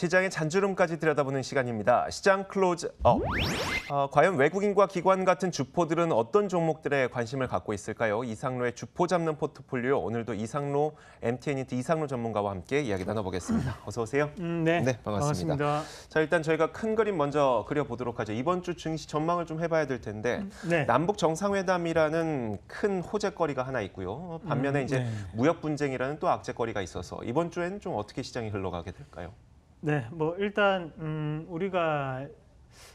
시장의 잔주름까지 들여다보는 시간입니다. 시장 클로즈업. 과연 외국인과 기관 같은 주포들은 어떤 종목들에 관심을 갖고 있을까요? 이상로의 주포 잡는 포트폴리오, 오늘도 이상로 MTN이트 이상로 전문가와 함께 이야기 나눠보겠습니다. 어서 오세요. 네, 반갑습니다. 자, 일단 저희가 큰 그림 먼저 그려보도록 하죠. 이번 주 증시 전망을 좀 해봐야 될 텐데 네. 남북 정상회담이라는 큰 호재거리가 하나 있고요. 반면에 이제 무역 분쟁이라는 또 악재거리가 있어서 이번 주에는 좀 어떻게 시장이 흘러가게 될까요? 네, 뭐 일단 우리가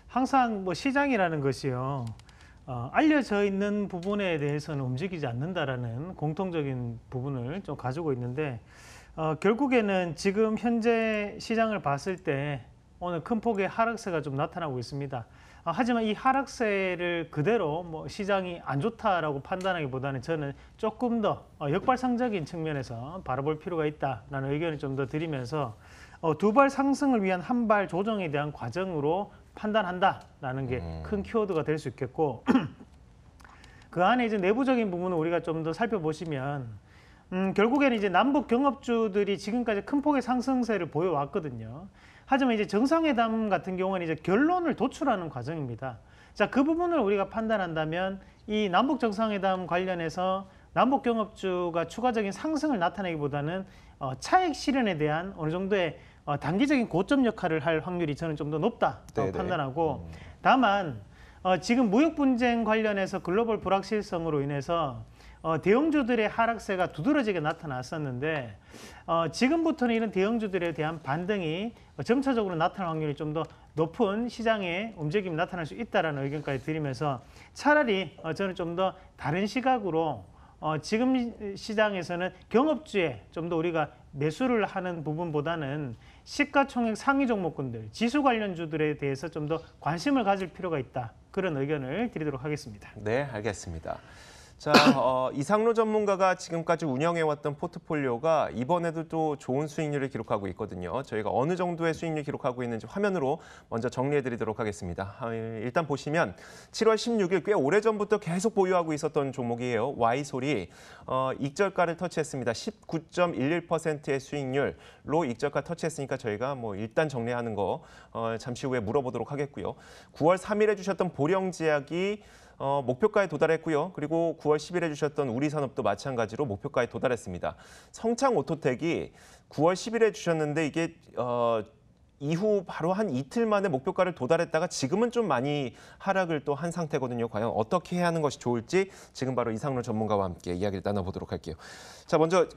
항상 뭐 시장이라는 것이요, 알려져 있는 부분에 대해서는 움직이지 않는다라는 공통적인 부분을 좀 가지고 있는데, 결국에는 지금 현재 시장을 봤을 때 오늘 큰 폭의 하락세가 좀 나타나고 있습니다. 하지만 이 하락세를 그대로 뭐 시장이 안 좋다라고 판단하기보다는 저는 조금 더 역발상적인 측면에서 바라볼 필요가 있다라는 의견을 좀 더 드리면서 두 발 상승을 위한 한 발 조정에 대한 과정으로 판단한다라는 게 큰 키워드가 될 수 있겠고, 그 안에 이제 내부적인 부분을 우리가 좀 더 살펴보시면 결국에는 이제 남북 경업주들이 지금까지 큰 폭의 상승세를 보여왔거든요. 하지만 이제 정상회담 같은 경우는 이제 결론을 도출하는 과정입니다. 자, 그 부분을 우리가 판단한다면 이 남북 정상회담 관련해서 남북 경업주가 추가적인 상승을 나타내기보다는 차익 실현에 대한 어느 정도의 단기적인 고점 역할을 할 확률이 저는 좀 더 높다고 판단하고, 다만 지금 무역 분쟁 관련해서 글로벌 불확실성으로 인해서 대형주들의 하락세가 두드러지게 나타났었는데, 지금부터는 이런 대형주들에 대한 반등이 점차적으로 나타날 확률이 좀 더 높은 시장의 움직임이 나타날 수 있다는 의견까지 드리면서, 차라리 저는 좀 더 다른 시각으로 지금 시장에서는 경업주에 좀 더 우리가 매수를 하는 부분보다는 시가총액 상위 종목군들, 지수 관련주들에 대해서 좀 더 관심을 가질 필요가 있다. 그런 의견을 드리도록 하겠습니다. 네, 알겠습니다. 자, 이상로 전문가가 지금까지 운영해왔던 포트폴리오가 이번에도 또 좋은 수익률을 기록하고 있거든요. 저희가 어느 정도의 수익률 기록하고 있는지 화면으로 먼저 정리해드리도록 하겠습니다. 일단 보시면 7월 16일 꽤 오래전부터 계속 보유하고 있었던 종목이에요. Y솔이 익절가를 터치했습니다. 19.11%의 수익률로 익절가 터치했으니까 저희가 뭐 일단 정리하는 거 잠시 후에 물어보도록 하겠고요. 9월 3일에 주셨던 보령제약이 목표가에 도달했고요. 그리고 9월 10일에 주셨던 우리산업도 마찬가지로 목표가에 도달했습니다. 성창오토텍이 9월 10일에 주셨는데 이게 이후 바로 한 이틀 만에 목표가를 도달했다가 지금은 좀 많이 하락을 또 한 상태거든요. 과연 어떻게 해야 하는 것이 좋을지 지금 바로 이상로 전문가와 함께 이야기를 나눠보도록 할게요. 자, 먼저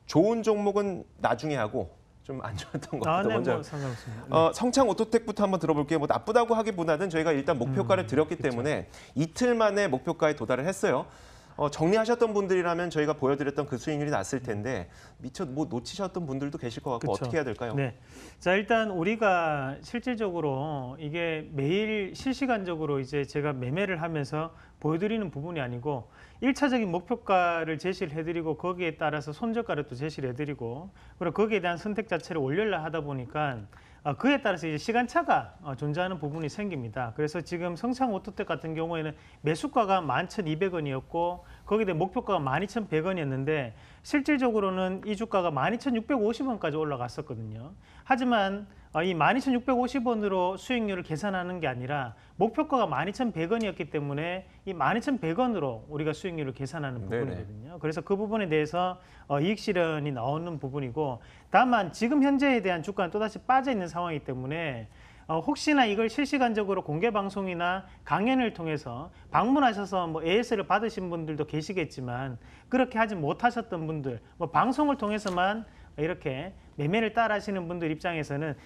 좋은 종목은 나중에 하고 좀 안 좋았던 것부터 먼저. 뭐 상관없습니다. 성창오토텍부터 한번 들어볼게요. 뭐 나쁘다고 하기보다는 저희가 일단 목표가를 드렸기 때문에 이틀 만에 목표가에 도달을 했어요. 정리하셨던 분들이라면 저희가 보여드렸던 그 수익률이 났을 텐데 미처 뭐 놓치셨던 분들도 계실 것 같고 어떻게 해야 될까요? 네. 자, 일단 우리가 실질적으로 이게 매일 실시간적으로 이제 제가 매매를 하면서 보여드리는 부분이 아니고 1차적인 목표가를 제시를 해드리고 거기에 따라서 손절가를 또 제시를 해드리고 그리고 거기에 대한 선택 자체를 올려라 하다 보니까 그에 따라서 이제 시간차가 존재하는 부분이 생깁니다. 그래서 지금 성창오토텍 같은 경우에는 매수가가 11,200원이었고 거기에 대한 목표가가 12,100원이었는데 실질적으로는 이 주가가 12,650원까지 올라갔었거든요. 하지만 이 12,650원으로 수익률을 계산하는 게 아니라 목표가가 12,100원이었기 때문에 이 12,100원으로 우리가 수익률을 계산하는 부분이거든요. 그래서 그 부분에 대해서 이익 실현이 나오는 부분이고, 다만 지금 현재에 대한 주가는 또다시 빠져 있는 상황이기 때문에 혹시나 이걸 실시간적으로 공개 방송이나 강연을 통해서 방문하셔서 뭐 AS를 받으신 분들도 계시겠지만 그렇게 하지 못하셨던 분들, 뭐 방송을 통해서만 이렇게 매매를 따라 하시는 분들 입장에서는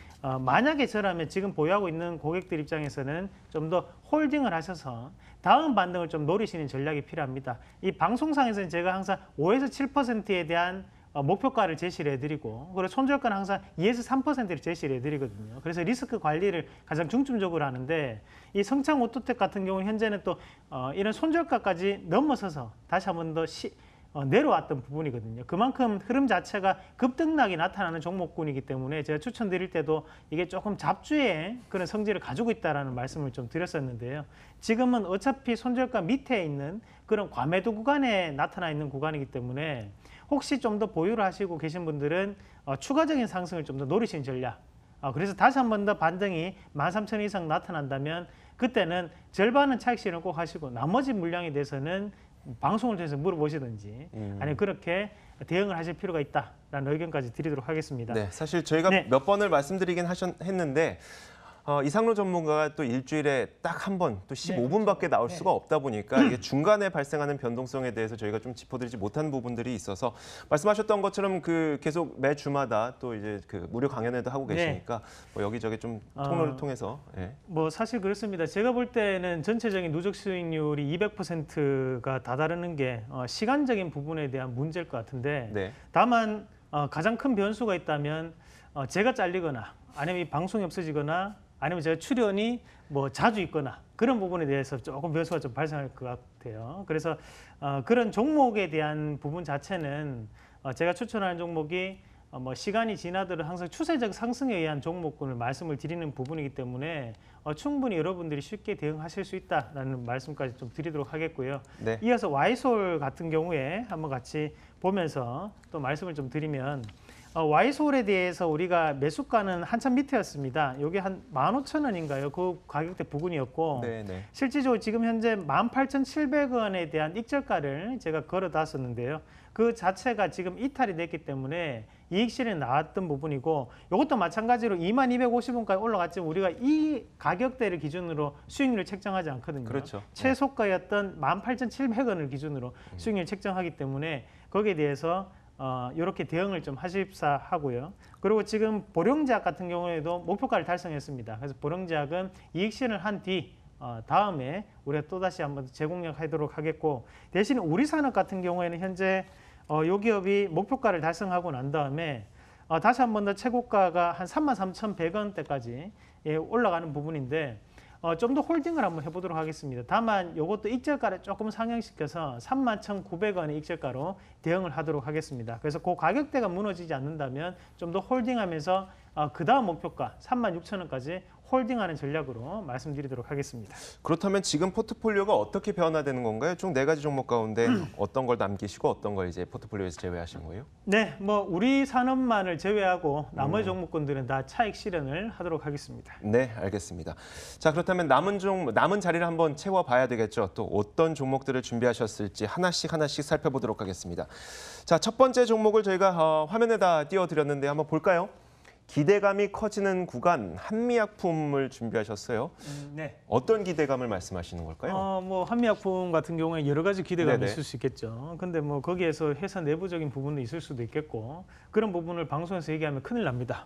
만약에 저라면 지금 보유하고 있는 고객들 입장에서는 좀 더 홀딩을 하셔서 다음 반등을 좀 노리시는 전략이 필요합니다. 이 방송상에서는 제가 항상 5에서 7%에 대한 목표가를 제시를 해드리고 그리고 손절가는 항상 2에서 3%를 제시를 해드리거든요. 그래서 리스크 관리를 가장 중점적으로 하는데 이 성창오토텍 같은 경우는 현재는 또 이런 손절가까지 넘어서서 다시 한 번 더 내려왔던 부분이거든요. 그만큼 흐름 자체가 급등락이 나타나는 종목군이기 때문에 제가 추천드릴 때도 이게 조금 잡주의 그런 성질을 가지고 있다라는 말씀을 좀 드렸었는데요. 지금은 어차피 손절가 밑에 있는 그런 과매도 구간에 나타나 있는 구간이기 때문에 혹시 좀 더 보유를 하시고 계신 분들은 추가적인 상승을 좀 더 노리시는 전략. 그래서 다시 한 번 더 반등이 13,000원 이상 나타난다면 그때는 절반은 차익 실현을 꼭 하시고 나머지 물량에 대해서는 방송을 통해서 물어보시든지 아니면 그렇게 대응을 하실 필요가 있다라는 의견까지 드리도록 하겠습니다. 네, 사실 저희가 네. 몇 번을 말씀드리긴 했는데 이상로 전문가가 또 일주일에 딱 한 번, 또 15분밖에 나올 수가 없다 보니까 이게 중간에 발생하는 변동성에 대해서 저희가 좀 짚어드리지 못한 부분들이 있어서 말씀하셨던 것처럼 그 계속 매 주마다 또 이제 그 무료 강연회도 하고 계시니까 뭐 여기저기 좀 통로를 통해서 뭐 사실 그렇습니다. 제가 볼 때는 전체적인 누적 수익률이 200%가 다다르는 게 시간적인 부분에 대한 문제일 것 같은데 네. 다만 가장 큰 변수가 있다면 제가 잘리거나 아니면 이 방송이 없어지거나 아니면 제가 출연이 뭐 자주 있거나 그런 부분에 대해서 조금 변수가 좀 발생할 것 같아요. 그래서 그런 종목에 대한 부분 자체는 제가 추천하는 종목이 뭐 시간이 지나도록 항상 추세적 상승에 의한 종목군을 말씀을 드리는 부분이기 때문에 충분히 여러분들이 쉽게 대응하실 수 있다라는 말씀까지 좀 드리도록 하겠고요. 네. 이어서 와이솔 같은 경우에 한번 같이 보면서 또 말씀을 좀 드리면 와이솔에 대해서 우리가 매수가는 한참 밑에였습니다. 여기 한 15,000원인가요? 그 가격대 부근이었고 네. 실질적으로 지금 현재 18,700원에 대한 익절가를 제가 걸어놨었는데요. 그 자체가 지금 이탈이 됐기 때문에 이익 실현이 나왔던 부분이고 이것도 마찬가지로 2250원까지 올라갔지만 우리가 이 가격대를 기준으로 수익률을 책정하지 않거든요. 그렇죠. 최소가였던 18,700원을 기준으로 수익률을 책정하기 때문에 거기에 대해서 이렇게 대응을 좀 하십사 하고요. 그리고 지금 보령제약 같은 경우에도 목표가를 달성했습니다. 그래서 보령제약은 이익 실현을 한 뒤 다음에 우리가 또다시 한번 재공략하도록 하겠고 대신 우리산업 같은 경우에는 현재 이 기업이 목표가를 달성하고 난 다음에 다시 한 번 더 최고가가 한 33,100원대까지 올라가는 부분인데 좀 더 홀딩을 한번 해보도록 하겠습니다. 다만 이것도 익절가를 조금 상향시켜서 31,900원의 익절가로 대응을 하도록 하겠습니다. 그래서 그 가격대가 무너지지 않는다면 좀 더 홀딩하면서 그 다음 목표가 36,000원까지 홀딩하는 전략으로 말씀드리도록 하겠습니다. 그렇다면 지금 포트폴리오가 어떻게 변화되는 건가요? 총 4가지 종목 가운데 어떤 걸 남기시고 어떤 걸 이제 포트폴리오에서 제외하신 거예요? 네, 뭐 우리 산업만을 제외하고 나머지 종목군들은 다 차익 실현을 하도록 하겠습니다. 네, 알겠습니다. 자, 그렇다면 남은 자리를 한번 채워봐야 되겠죠. 또 어떤 종목들을 준비하셨을지 하나씩 살펴보도록 하겠습니다. 자, 첫 번째 종목을 저희가 화면에다 띄워드렸는데 한번 볼까요? 기대감이 커지는 구간 한미약품을 준비하셨어요. 네. 어떤 기대감을 말씀하시는 걸까요? 뭐 한미약품 같은 경우에 여러 가지 기대감이 네네. 있을 수 있겠죠. 근데 뭐 거기에서 회사 내부적인 부분도 있을 수도 있겠고 그런 부분을 방송에서 얘기하면 큰일 납니다.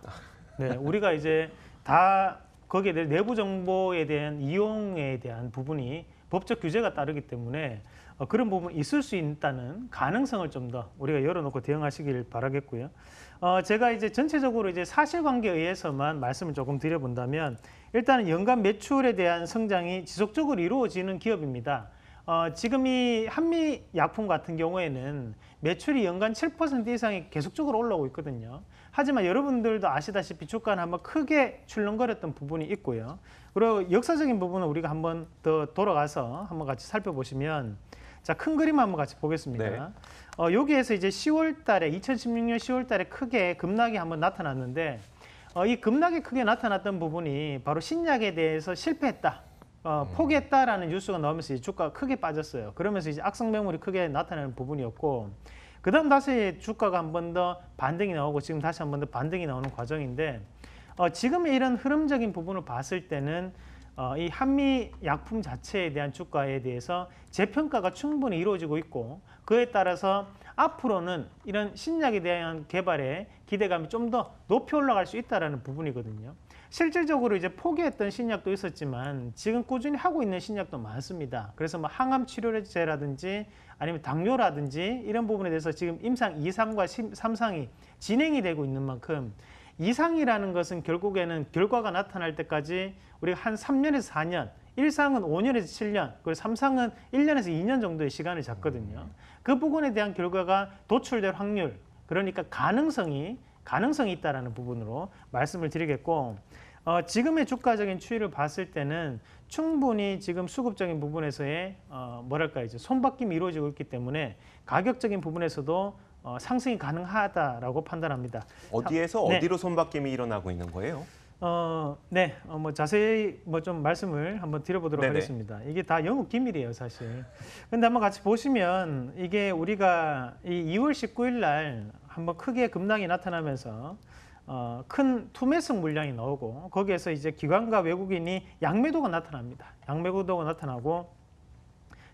네, 우리가 이제 다 거기에 대한 내부 정보에 대한 이용에 대한 부분이 법적 규제가 따르기 때문에 그런 부분이 있을 수 있다는 가능성을 좀 더 우리가 열어놓고 대응하시길 바라겠고요. 제가 이제 전체적으로 이제 사실관계에 의해서만 말씀을 조금 드려본다면 일단은 연간 매출에 대한 성장이 지속적으로 이루어지는 기업입니다. 지금 이 한미약품 같은 경우에는 매출이 연간 7% 이상이 계속적으로 올라오고 있거든요. 하지만 여러분들도 아시다시피 주가는 한번 크게 출렁거렸던 부분이 있고요. 그리고 역사적인 부분은 우리가 한번 더 돌아가서 한번 같이 살펴보시면 자, 큰 그림 한번 같이 보겠습니다. 네. 여기에서 이제 10월 달에 2016년 10월 달에 크게 급락이 한번 나타났는데 이 급락이 크게 나타났던 부분이 바로 신약에 대해서 실패했다. 포기했다라는 뉴스가 나오면서 이제 주가가 크게 빠졌어요. 그러면서 이제 악성 매물이 크게 나타나는 부분이었고 그다음 다시 주가가 한 번 더 반등이 나오고 지금 다시 한 번 더 반등이 나오는 과정인데 지금 이런 흐름적인 부분을 봤을 때는 이 한미약품 자체에 대한 주가에 대해서 재평가가 충분히 이루어지고 있고 그에 따라서 앞으로는 이런 신약에 대한 개발에 기대감이 좀 더 높이 올라갈 수 있다는 부분이거든요. 실질적으로 이제 포기했던 신약도 있었지만 지금 꾸준히 하고 있는 신약도 많습니다. 그래서 뭐 항암 치료제라든지 아니면 당뇨라든지 이런 부분에 대해서 지금 임상 2상과 3상이 진행이 되고 있는 만큼 이상이라는 것은 결국에는 결과가 나타날 때까지 우리가 한 3년에서 4년 1상은 5년에서 7년, 그리고 3상은 1년에서 2년 정도의 시간을 잡거든요. 그 부분에 대한 결과가 도출될 확률, 그러니까 가능성이 있다라는 부분으로 말씀을 드리겠고, 지금의 주가적인 추이를 봤을 때는 충분히 지금 수급적인 부분에서의 뭐랄까 이제 손바뀜이 이루어지고 있기 때문에 가격적인 부분에서도 상승이 가능하다라고 판단합니다. 어디에서 네. 어디로 손바뀜이 일어나고 있는 거예요? 네, 뭐 자세히 뭐 좀 말씀을 한번 드려보도록 네네. 하겠습니다. 이게 다 영업 기밀이에요, 사실. 근데 한번 같이 보시면 이게 우리가 이 2월 19일 날 한번 크게 급락이 나타나면서 큰 투매성 물량이 나오고 거기에서 이제 기관과 외국인이 양매도가 나타납니다. 양매도가 나타나고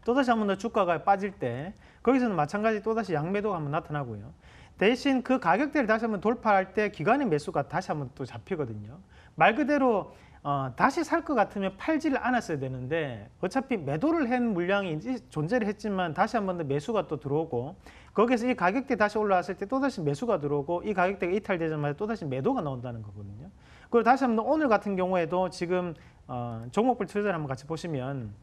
또다시 한번 더 주가가 빠질 때 거기서는 마찬가지 또다시 양매도가 한번 나타나고요. 대신 그 가격대를 다시 한번 돌파할 때 기관의 매수가 다시 한번 또 잡히거든요. 말 그대로 다시 살 것 같으면 팔지를 않았어야 되는데 어차피 매도를 한 물량이 존재를 했지만 다시 한번 더 매수가 또 들어오고 거기서 이 가격대 다시 올라왔을 때 또다시 매수가 들어오고 이 가격대가 이탈되자마자 또다시 매도가 나온다는 거거든요. 그리고 다시 한번 오늘 같은 경우에도 지금 종목별 투자를 한번 같이 보시면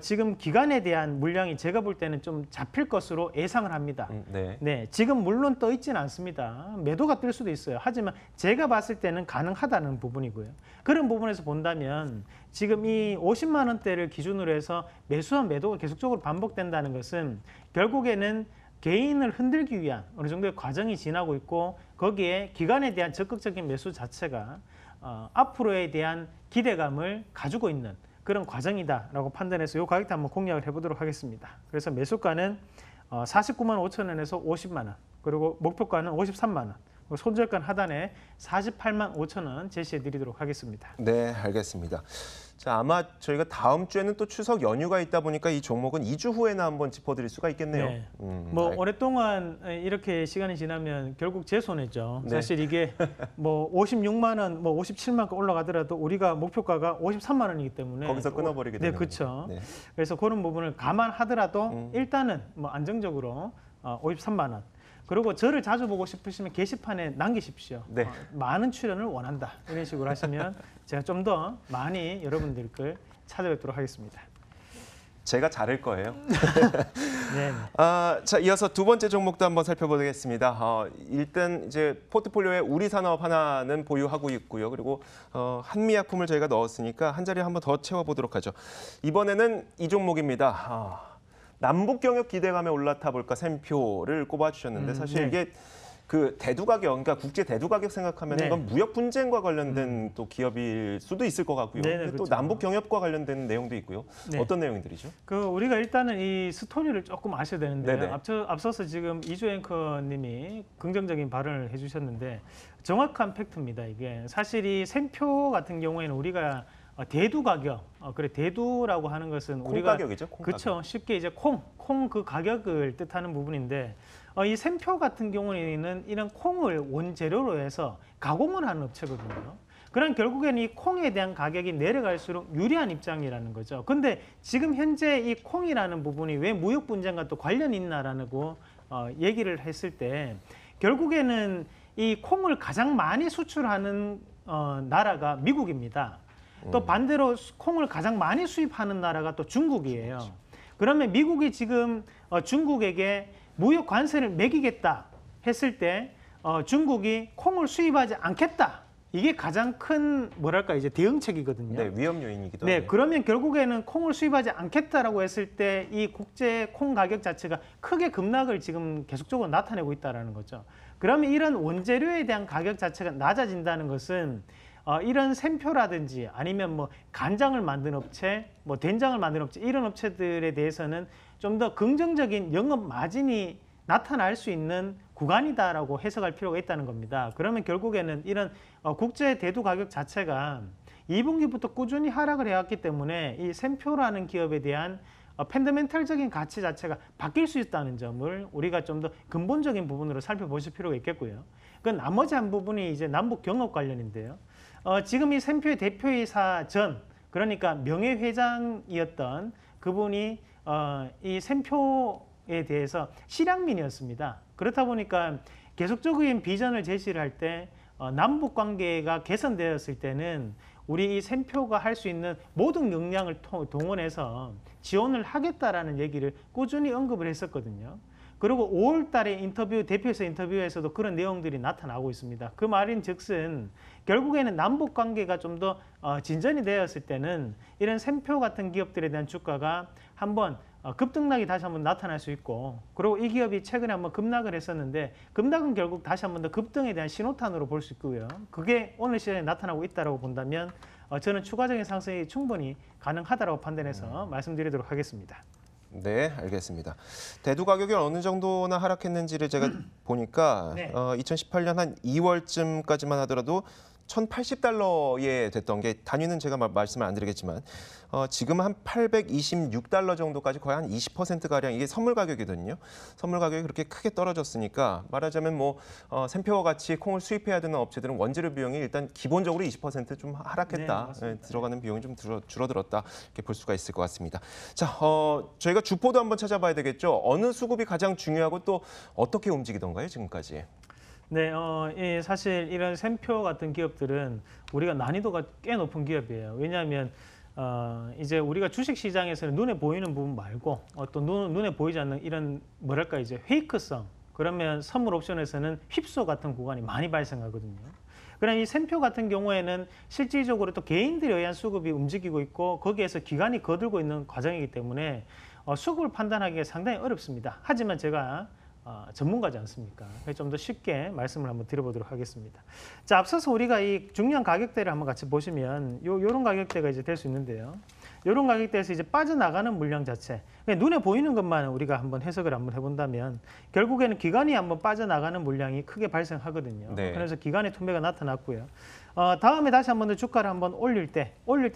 지금 기관에 대한 물량이 제가 볼 때는 좀 잡힐 것으로 예상을 합니다. 네. 네, 지금 물론 떠 있지는 않습니다. 매도가 뜰 수도 있어요. 하지만 제가 봤을 때는 가능하다는 부분이고요. 그런 부분에서 본다면 지금 이 50만 원대를 기준으로 해서 매수한 매도가 계속적으로 반복된다는 것은 결국에는 개인을 흔들기 위한 어느 정도의 과정이 지나고 있고 거기에 기관에 대한 적극적인 매수 자체가 앞으로에 대한 기대감을 가지고 있는 그런 과정이다라고 판단해서 이 가격대 한번 공략을 해보도록 하겠습니다. 그래서 매수가는 49만 5천 원에서 50만 원, 그리고 목표가는 53만 원, 손절가 하단에 48만 5천 원 제시해 드리도록 하겠습니다. 네, 알겠습니다. 자, 아마 저희가 다음 주에는 또 추석 연휴가 있다 보니까 이 종목은 2주 후에나 한번 짚어드릴 수가 있겠네요. 네. 뭐 오랫동안 이렇게 시간이 지나면 결국 제 손해죠. 네. 사실 이게 뭐 56만 원, 뭐 57만 원 올라가더라도 우리가 목표가가 53만 원이기 때문에 거기서 끊어버리게 네, 되는 그렇죠. 네. 그래서 그런 부분을 감안하더라도 일단은 뭐 안정적으로 53만 원. 그리고 저를 자주 보고 싶으시면 게시판에 남기십시오. 네. 많은 출연을 원한다. 이런 식으로 하시면 제가 좀 더 많이 여러분들 걸 찾아뵙도록 하겠습니다. 제가 자를 거예요. 네. 자, 이어서 두 번째 종목도 한번 살펴보겠습니다. 일단 이제 포트폴리오에 우리산업 하나는 보유하고 있고요. 그리고 한미약품을 저희가 넣었으니까 한 자리 한번 더 채워보도록 하죠. 이번에는 이 종목입니다. 남북 경협 기대감에 올라타 볼까 샘표를 꼽아주셨는데 사실 네. 이게 그 대두 가격, 그러니까 국제 대두 가격 생각하면 네. 이건 무역 분쟁과 관련된 또 기업일 수도 있을 것 같고요. 네네, 근데 또 그렇죠. 남북 경협과 관련된 내용도 있고요. 네. 어떤 내용들이죠? 그 우리가 일단은 이 스토리를 조금 아셔야 되는데요. 네네. 앞서서 지금 이주 앵커님이 긍정적인 발언을 해주셨는데 정확한 팩트입니다. 이게 사실 이 샘표 같은 경우에는 우리가 대두 가격, 그래 대두라고 하는 것은 콩 우리가 가격이죠. 콩 그렇죠. 쉽게 이제 콩 그 가격을 뜻하는 부분인데 이 샘표 같은 경우에는 이런 콩을 원재료로 해서 가공을 하는 업체거든요. 그럼 결국에는 이 콩에 대한 가격이 내려갈수록 유리한 입장이라는 거죠. 근데 지금 현재 이 콩이라는 부분이 왜 무역 분쟁과 또 관련이 있나라고 얘기를 했을 때 결국에는 이 콩을 가장 많이 수출하는 나라가 미국입니다. 또 반대로 콩을 가장 많이 수입하는 나라가 또 중국이에요. 그러면 미국이 지금 중국에게 무역 관세를 매기겠다 했을 때 중국이 콩을 수입하지 않겠다. 이게 가장 큰 뭐랄까 이제 대응책이거든요. 네, 위험 요인이기도 네, 하네요. 그러면 결국에는 콩을 수입하지 않겠다라고 했을 때 이 국제 콩 가격 자체가 크게 급락을 지금 계속적으로 나타내고 있다라는 거죠. 그러면 이런 원재료에 대한 가격 자체가 낮아진다는 것은 이런 샘표라든지 아니면 뭐 간장을 만든 업체, 뭐 된장을 만든 업체 이런 업체들에 대해서는 좀 더 긍정적인 영업 마진이 나타날 수 있는 구간이다라고 해석할 필요가 있다는 겁니다. 그러면 결국에는 이런 국제 대두 가격 자체가 2분기부터 꾸준히 하락을 해왔기 때문에 이 샘표라는 기업에 대한 펀더멘털적인 가치 자체가 바뀔 수 있다는 점을 우리가 좀 더 근본적인 부분으로 살펴보실 필요가 있겠고요. 그 나머지 한 부분이 이제 남북 경협 관련인데요. 지금 이 샘표의 대표이사 전, 그러니까 명예회장이었던 그분이 이 샘표에 대해서 실향민이었습니다. 그렇다 보니까 계속적인 비전을 제시를 할 때 남북 관계가 개선되었을 때는 우리 이 샘표가 할 수 있는 모든 역량을 동원해서 지원을 하겠다라는 얘기를 꾸준히 언급을 했었거든요. 그리고 5월 달에 인터뷰, 대표에서 인터뷰에서도 그런 내용들이 나타나고 있습니다. 그 말인즉슨 결국에는 남북 관계가 좀 더 진전이 되었을 때는 이런 샘표 같은 기업들에 대한 주가가 한번 급등락이 다시 한번 나타날 수 있고, 그리고 이 기업이 최근에 한번 급락을 했었는데 급락은 결국 다시 한번 더 급등에 대한 신호탄으로 볼 수 있고요. 그게 오늘 시장에 나타나고 있다고 본다면 저는 추가적인 상승이 충분히 가능하다고 판단해서 말씀드리도록 하겠습니다. 네, 알겠습니다. 대두 가격이 어느 정도나 하락했는지를 제가 보니까 네. 2018년 한 2월쯤까지만 하더라도 1,080달러에 됐던 게, 단위는 제가 말씀을 안 드리겠지만 지금 한 826달러 정도까지 거의 한 20%가량, 이게 선물 가격이거든요. 선물 가격이 그렇게 크게 떨어졌으니까 말하자면 뭐 샘표와 같이 콩을 수입해야 되는 업체들은 원재료 비용이 일단 기본적으로 20%좀 하락했다. 네, 들어가는 비용이 좀 줄어들었다. 이렇게 볼 수가 있을 것 같습니다. 자, 저희가 주포도 한번 찾아봐야 되겠죠. 어느 수급이 가장 중요하고 또 어떻게 움직이던가요, 지금까지? 네, 사실 이런 샘표 같은 기업들은 우리가 난이도가 꽤 높은 기업이에요. 왜냐하면 이제 우리가 주식 시장에서는 눈에 보이는 부분 말고 또 눈에 보이지 않는 이런 뭐랄까 이제 페이크성, 그러면 선물 옵션에서는 휩소 같은 구간이 많이 발생하거든요. 그럼 이 샘표 같은 경우에는 실질적으로 또 개인들에 의한 수급이 움직이고 있고 거기에서 기관이 거들고 있는 과정이기 때문에 수급을 판단하기가 상당히 어렵습니다. 하지만 제가 전문가지 않습니까? 좀 더 쉽게 말씀을 한번 드려보도록 하겠습니다. 자, 앞서서 우리가 이 중요한 가격대를 한번 같이 보시면 요런 가격대가 이제 될 수 있는데요. 요런 가격대에서 이제 빠져나가는 물량 자체, 눈에 보이는 것만 우리가 한번 해석을 한번 해본다면 결국에는 기관이 한번 빠져나가는 물량이 크게 발생하거든요. 네. 그래서 기관의 투매가 나타났고요. 다음에 다시 한번 더 주가를 한번 올릴 때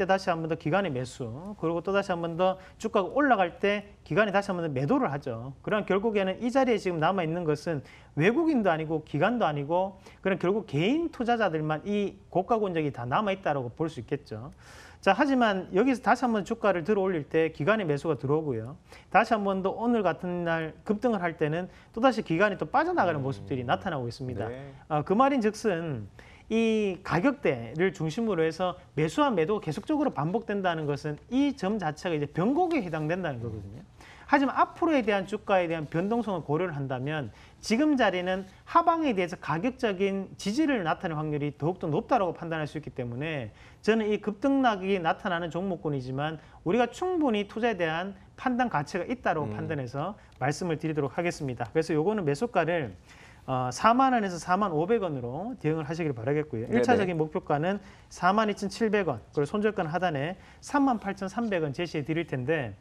다시 한번 더 기관의 매수, 그리고 또 다시 한번 더 주가가 올라갈 때 기관이 다시 한번 더 매도를 하죠. 그럼 결국에는 이 자리에 지금 남아 있는 것은 외국인도 아니고 기관도 아니고 그럼 결국 개인 투자자들만 이 고가 권역이 다 남아 있다라고 볼 수 있겠죠. 자, 하지만 여기서 다시 한번 주가를 들어 올릴 때 기관의 매수가 들어오고요. 다시 한번 더 오늘 같은 날 급등을 할 때는 또다시 기관이 또 빠져나가는 모습들이 나타나고 있습니다. 네. 그 말인즉슨 이 가격대를 중심으로 해서 매수와 매도가 계속적으로 반복된다는 것은 이 점 자체가 이제 변곡에 해당된다는 거거든요. 하지만 앞으로에 대한 주가에 대한 변동성을 고려를 한다면 지금 자리는 하방에 대해서 가격적인 지지를 나타낼 확률이 더욱더 높다고 판단할 수 있기 때문에 저는 이 급등락이 나타나는 종목군이지만 우리가 충분히 투자에 대한 판단 가치가 있다고 판단해서 말씀을 드리도록 하겠습니다. 그래서 요거는 매수가를 4만 원에서 4만 500원으로 대응을 하시길 바라겠고요. 네네. 1차적인 목표가는 4만 2,700원, 그리고 손절가는 하단에 3만 8,300원 제시해 드릴 텐데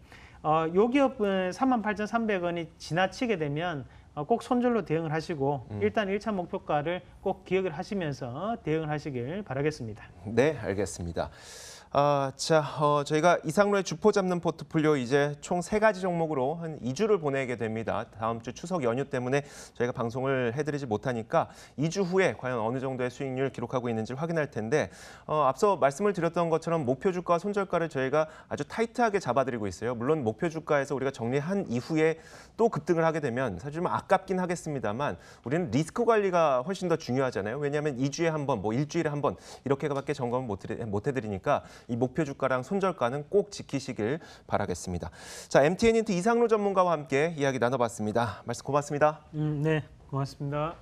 요 기업은 3만 8,300원이 지나치게 되면 꼭 손절로 대응을 하시고 일단 1차 목표가를 꼭 기억을 하시면서 대응을 하시길 바라겠습니다. 네, 알겠습니다. 저희가 이상로의 주포 잡는 포트폴리오 이제 총 3가지 종목으로 한 2주를 보내게 됩니다. 다음 주 추석 연휴 때문에 저희가 방송을 해드리지 못하니까 2주 후에 과연 어느 정도의 수익률 기록하고 있는지 확인할 텐데 앞서 말씀을 드렸던 것처럼 목표 주가와 손절가를 저희가 아주 타이트하게 잡아드리고 있어요. 물론 목표 주가에서 우리가 정리한 이후에 또 급등을 하게 되면 사실 좀 아깝긴 하겠습니다만 우리는 리스크 관리가 훨씬 더 중요하잖아요. 왜냐하면 2주에 한 번, 뭐 일주일에 한 번 이렇게밖에 점검을 못 해드리니까 이 목표 주가랑 손절가는 꼭 지키시길 바라겠습니다. 자, MTN 인트 이상로 전문가와 함께 이야기 나눠봤습니다. 말씀 고맙습니다. 네, 고맙습니다.